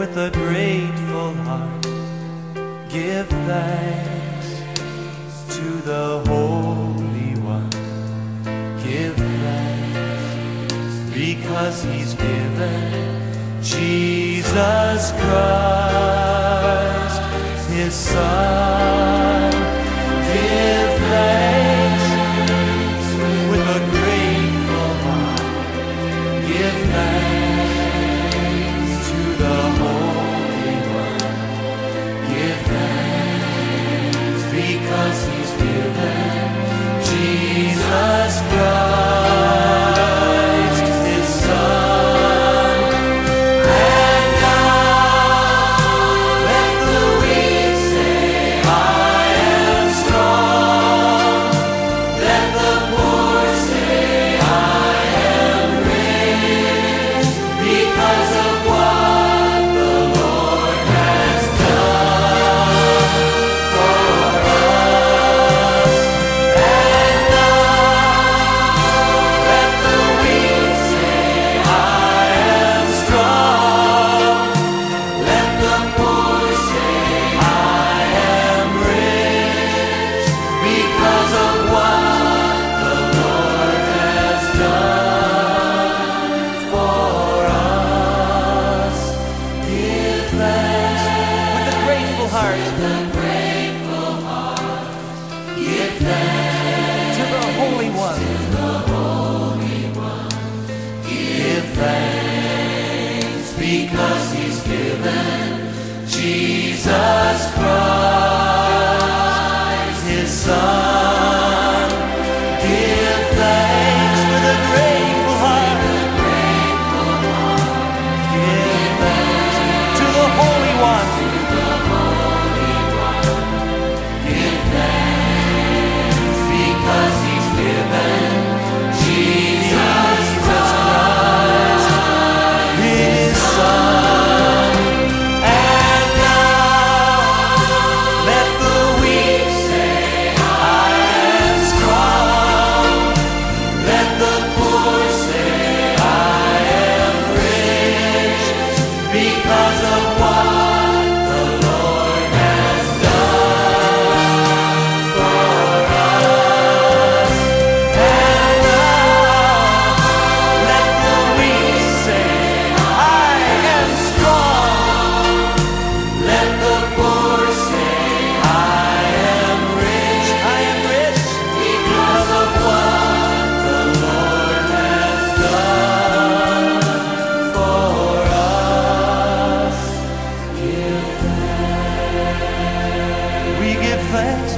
with a grateful heart, give thanks to the Holy One. Give thanks because He's given Jesus Christ, His Son. Give thanks with a grateful heart. Give thanks to the Holy One. Give thanks because He's given Jesus Christ, His Son. And now let the weak say, I am strong. Let the poor say, I am rich, because of what the Lord has done for us. And now let the weak say, I am strong. Let the poor say, I am rich, because of what the Lord has done for us. Give thanks with a grateful heart. Give thanks to the Holy One. Give thanks because He's given Jesus Christ, His Son. Give thanks with a grateful heart. Give thanks to the Holy One. Give thanks because He's given Jesus Christ, His Son. And now let the weak say, I am strong. Let the poor say, I am rich, because of what the Lord has done for us. And now let the weak say, I am strong. Let the poor say, I am rich, because of what the Lord has done for us. Give thanks. We give thanks